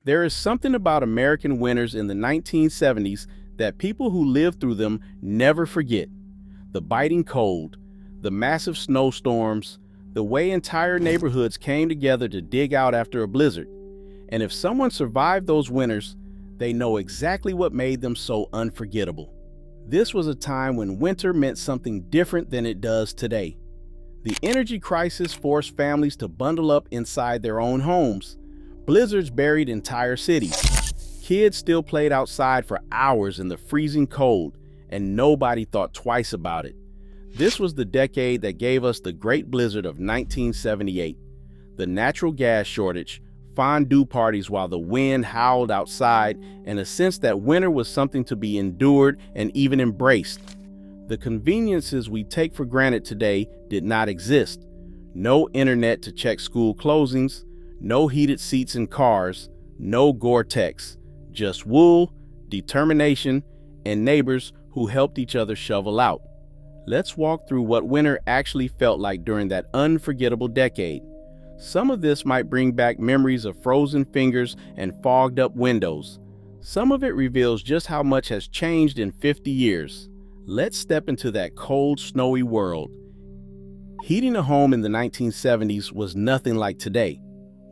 There is something about American winters in the 1970s that people who lived through them never forget. The biting cold, the massive snowstorms, the way entire neighborhoods came together to dig out after a blizzard. And if someone survived those winters, they know exactly what made them so unforgettable. This was a time when winter meant something different than it does today. The energy crisis forced families to bundle up inside their own homes. Blizzards buried entire cities. Kids still played outside for hours in the freezing cold, and nobody thought twice about it. This was the decade that gave us the Great Blizzard of 1978, the natural gas shortage, fondue parties while the wind howled outside, and a sense that winter was something to be endured and even embraced. The conveniences we take for granted today did not exist. No internet to check school closings, no heated seats in cars, no Gore-Tex, just wool, determination, and neighbors who helped each other shovel out. Let's walk through what winter actually felt like during that unforgettable decade. Some of this might bring back memories of frozen fingers and fogged up windows. Some of it reveals just how much has changed in 50 years. Let's step into that cold, snowy world. Heating a home in the 1970s was nothing like today.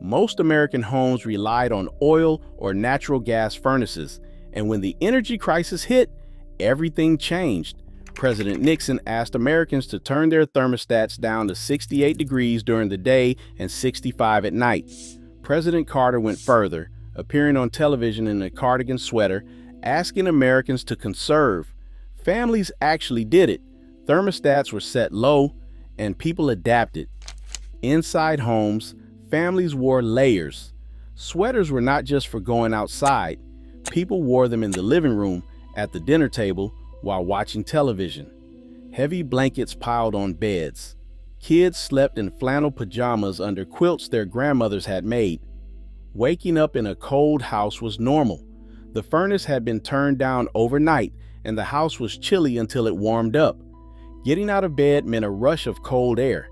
Most American homes relied on oil or natural gas furnaces, and when the energy crisis hit, everything changed. President Nixon asked Americans to turn their thermostats down to 68 degrees during the day and 65 at night. President Carter went further, appearing on television in a cardigan sweater, asking Americans to conserve. Families actually did it. Thermostats were set low, and people adapted. Inside homes, families wore layers. Sweaters were not just for going outside. People wore them in the living room, at the dinner table, while watching television. Heavy blankets piled on beds. Kids slept in flannel pajamas under quilts their grandmothers had made. Waking up in a cold house was normal. The furnace had been turned down overnight, and the house was chilly until it warmed up. Getting out of bed meant a rush of cold air.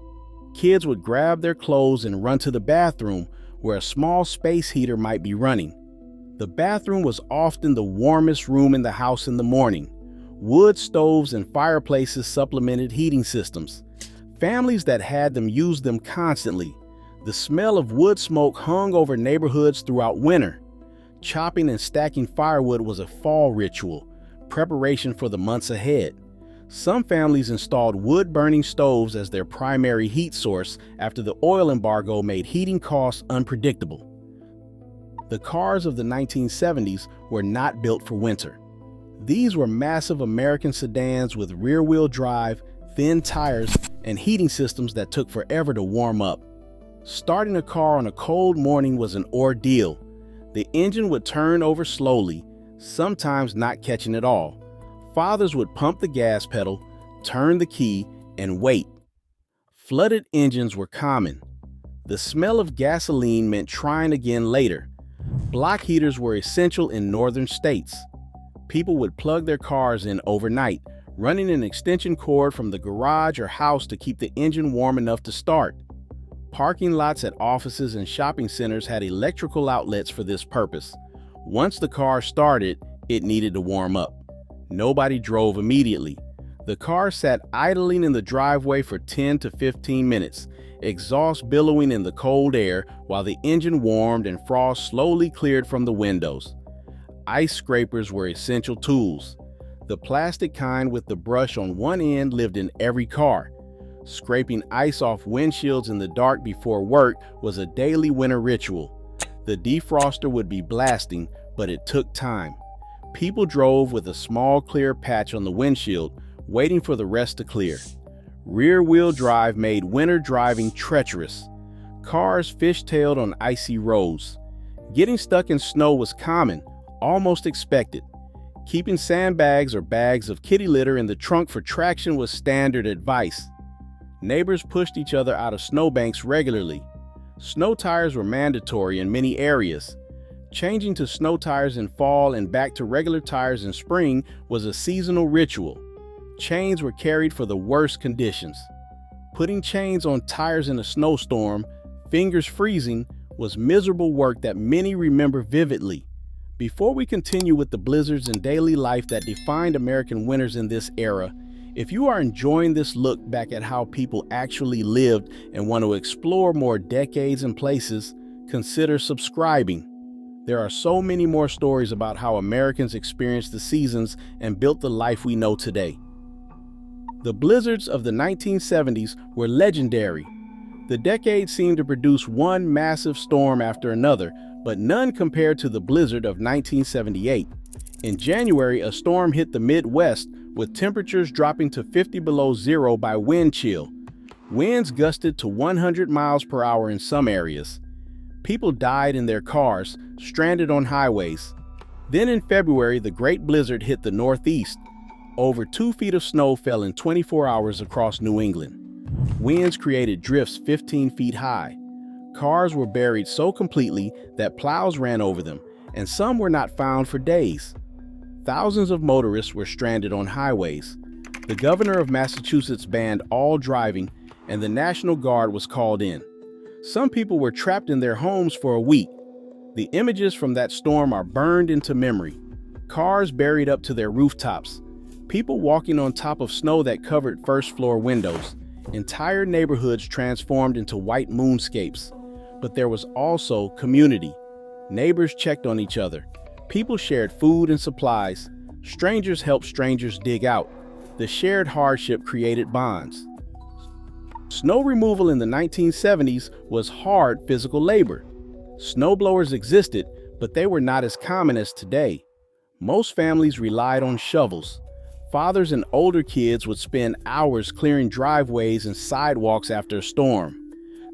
Kids would grab their clothes and run to the bathroom, where a small space heater might be running. The bathroom was often the warmest room in the house in the morning. Wood stoves and fireplaces supplemented heating systems. Families that had them used them constantly. The smell of wood smoke hung over neighborhoods throughout winter. Chopping and stacking firewood was a fall ritual, preparation for the months ahead. Some families installed wood-burning stoves as their primary heat source after the oil embargo made heating costs unpredictable. The cars of the 1970s were not built for winter. These were massive American sedans with rear-wheel drive, thin tires, and heating systems that took forever to warm up. Starting a car on a cold morning was an ordeal. The engine would turn over slowly, sometimes not catching at all. Fathers would pump the gas pedal, turn the key, and wait. Flooded engines were common. The smell of gasoline meant trying again later. Block heaters were essential in northern states. People would plug their cars in overnight, running an extension cord from the garage or house to keep the engine warm enough to start. Parking lots at offices and shopping centers had electrical outlets for this purpose. Once the car started, it needed to warm up. Nobody drove immediately. The car sat idling in the driveway for 10 to 15 minutes, exhaust billowing in the cold air while the engine warmed and frost slowly cleared from the windows. Ice scrapers were essential tools. The plastic kind with the brush on one end lived in every car. Scraping ice off windshields in the dark before work was a daily winter ritual. The defroster would be blasting, but it took time. People drove with a small clear patch on the windshield, waiting for the rest to clear. Rear-wheel drive made winter driving treacherous. Cars fishtailed on icy roads. Getting stuck in snow was common, almost expected. Keeping sandbags or bags of kitty litter in the trunk for traction was standard advice. Neighbors pushed each other out of snowbanks regularly. Snow tires were mandatory in many areas. Changing to snow tires in fall and back to regular tires in spring was a seasonal ritual. Chains were carried for the worst conditions. Putting chains on tires in a snowstorm, fingers freezing, was miserable work that many remember vividly. Before we continue with the blizzards and daily life that defined American winters in this era, if you are enjoying this look back at how people actually lived and want to explore more decades and places, consider subscribing. There are so many more stories about how Americans experienced the seasons and built the life we know today. The blizzards of the 1970s were legendary. The decade seemed to produce one massive storm after another, but none compared to the blizzard of 1978. In January, a storm hit the Midwest, with temperatures dropping to 50 below zero by wind chill. Winds gusted to 100 miles per hour in some areas. People died in their cars, stranded on highways. Then in February, the Great Blizzard hit the Northeast. Over 2 feet of snow fell in 24 hours across New England. Winds created drifts 15 feet high. Cars were buried so completely that plows ran over them, and some were not found for days. Thousands of motorists were stranded on highways. The governor of Massachusetts banned all driving, and the National Guard was called in. Some people were trapped in their homes for a week. The images from that storm are burned into memory. Cars buried up to their rooftops. People walking on top of snow that covered first-floor windows. Entire neighborhoods transformed into white moonscapes. But there was also community. Neighbors checked on each other. People shared food and supplies. Strangers helped strangers dig out. The shared hardship created bonds. Snow removal in the 1970s was hard physical labor. Snowblowers existed, but they were not as common as today. Most families relied on shovels. Fathers and older kids would spend hours clearing driveways and sidewalks after a storm.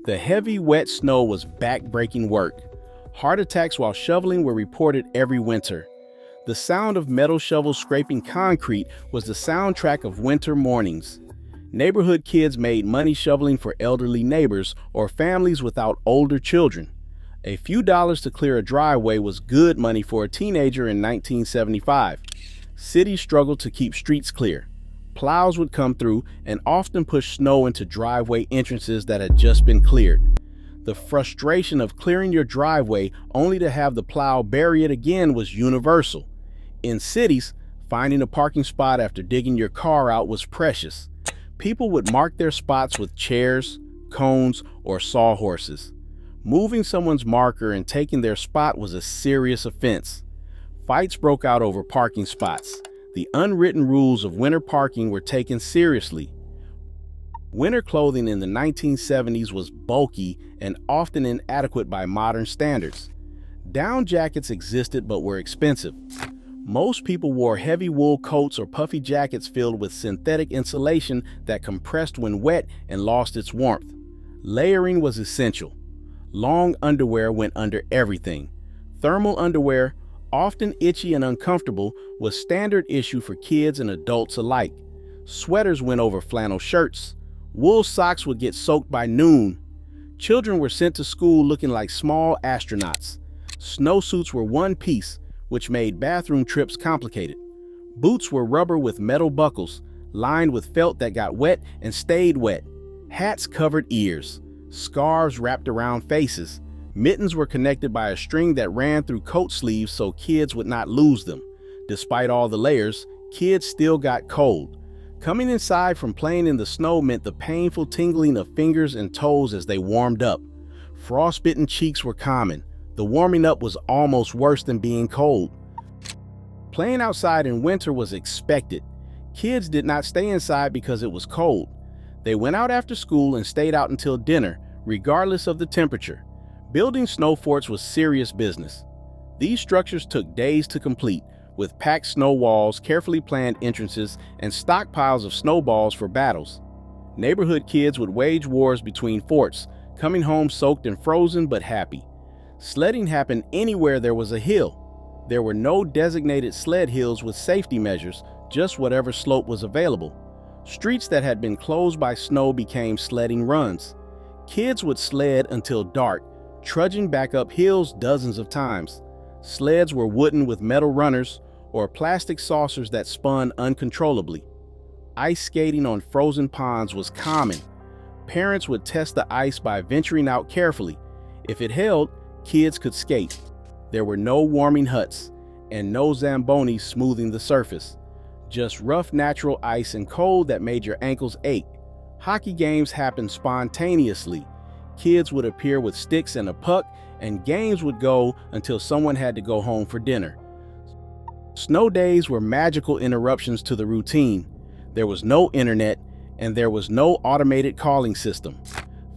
The heavy, wet snow was back-breaking work. Heart attacks while shoveling were reported every winter. The sound of metal shovels scraping concrete was the soundtrack of winter mornings. Neighborhood kids made money shoveling for elderly neighbors or families without older children. A few dollars to clear a driveway was good money for a teenager in 1975. Cities struggled to keep streets clear. Plows would come through and often push snow into driveway entrances that had just been cleared. The frustration of clearing your driveway only to have the plow bury it again was universal. In cities, finding a parking spot after digging your car out was precious. People would mark their spots with chairs, cones, or sawhorses. Moving someone's marker and taking their spot was a serious offense. Fights broke out over parking spots. The unwritten rules of winter parking were taken seriously. Winter clothing in the 1970s was bulky and often inadequate by modern standards. Down jackets existed but were expensive. Most people wore heavy wool coats or puffy jackets filled with synthetic insulation that compressed when wet and lost its warmth. Layering was essential. Long underwear went under everything. Thermal underwear, often itchy and uncomfortable, was standard issue for kids and adults alike. Sweaters went over flannel shirts. Wool socks would get soaked by noon. Children were sent to school looking like small astronauts. Snowsuits were one piece, which made bathroom trips complicated. Boots were rubber with metal buckles, lined with felt that got wet and stayed wet. Hats covered ears. Scarves wrapped around faces. Mittens were connected by a string that ran through coat sleeves so kids would not lose them. Despite all the layers, kids still got cold. Coming inside from playing in the snow meant the painful tingling of fingers and toes as they warmed up. Frostbitten cheeks were common. The warming up was almost worse than being cold. Playing outside in winter was expected. Kids did not stay inside because it was cold. They went out after school and stayed out until dinner, regardless of the temperature. Building snow forts was serious business. These structures took days to complete, with packed snow walls, carefully planned entrances, and stockpiles of snowballs for battles. Neighborhood kids would wage wars between forts, coming home soaked and frozen but happy. Sledding happened anywhere there was a hill. There were no designated sled hills with safety measures, just whatever slope was available. Streets that had been closed by snow became sledding runs. Kids would sled until dark, trudging back up hills dozens of times. Sleds were wooden with metal runners or plastic saucers that spun uncontrollably. Ice skating on frozen ponds was common. Parents would test the ice by venturing out carefully. If it held, kids could skate. There were no warming huts and no Zambonis smoothing the surface. Just rough natural ice and cold that made your ankles ache. Hockey games happened spontaneously. Kids would appear with sticks and a puck, and games would go until someone had to go home for dinner. Snow days were magical interruptions to the routine. There was no internet, and there was no automated calling system.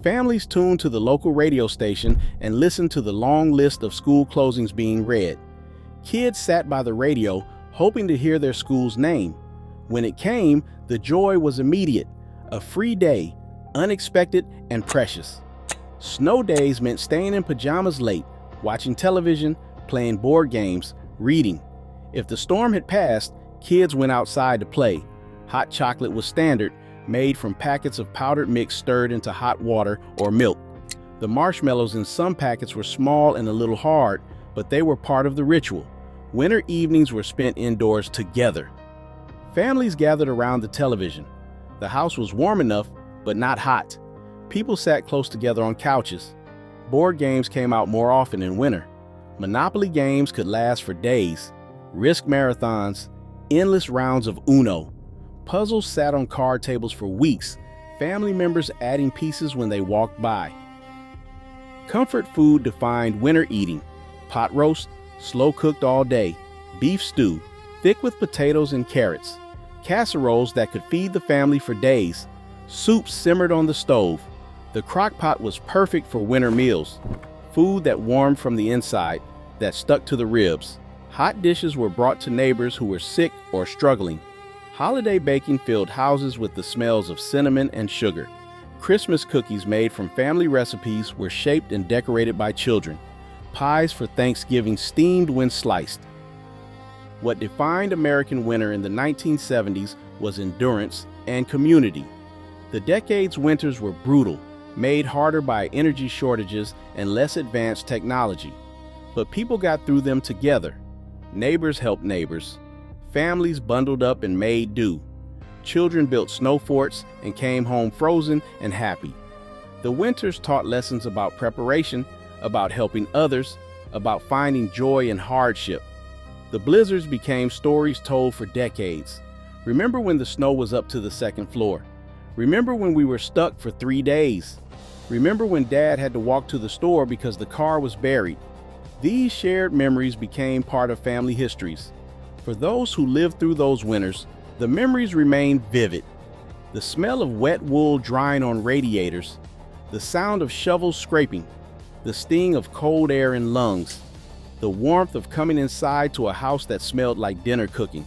Families tuned to the local radio station and listened to the long list of school closings being read. Kids sat by the radio, hoping to hear their school's name. When it came, the joy was immediate. A free day, unexpected and precious. Snow days meant staying in pajamas late, watching television, playing board games, reading. If the storm had passed, kids went outside to play. Hot chocolate was standard, made from packets of powdered mix stirred into hot water or milk. The marshmallows in some packets were small and a little hard, but they were part of the ritual. Winter evenings were spent indoors together. Families gathered around the television. The house was warm enough, but not hot. People sat close together on couches. Board games came out more often in winter. Monopoly games could last for days. Risk marathons, endless rounds of Uno. Puzzles sat on card tables for weeks, family members adding pieces when they walked by. Comfort food defined winter eating. Pot roast, slow cooked all day. Beef stew, thick with potatoes and carrots. Casseroles that could feed the family for days. Soup simmered on the stove. The crock pot was perfect for winter meals. Food that warmed from the inside, that stuck to the ribs. Hot dishes were brought to neighbors who were sick or struggling. Holiday baking filled houses with the smells of cinnamon and sugar. Christmas cookies made from family recipes were shaped and decorated by children. Pies for Thanksgiving steamed when sliced. What defined American winter in the 1970s was endurance and community. The decade's winters were brutal, made harder by energy shortages and less advanced technology. But people got through them together. Neighbors helped neighbors. Families bundled up and made do. Children built snow forts and came home frozen and happy. The winters taught lessons about preparation, about helping others, about finding joy in hardship. The blizzards became stories told for decades. Remember when the snow was up to the second floor? Remember when we were stuck for 3 days? Remember when Dad had to walk to the store because the car was buried? These shared memories became part of family histories. For those who lived through those winters, the memories remain vivid. The smell of wet wool drying on radiators, the sound of shovels scraping, the sting of cold air in lungs, the warmth of coming inside to a house that smelled like dinner cooking.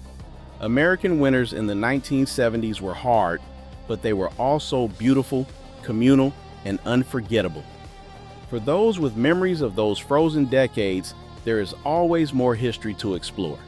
American winters in the 1970s were hard, but they were also beautiful, communal, and unforgettable. For those with memories of those frozen decades, there is always more history to explore.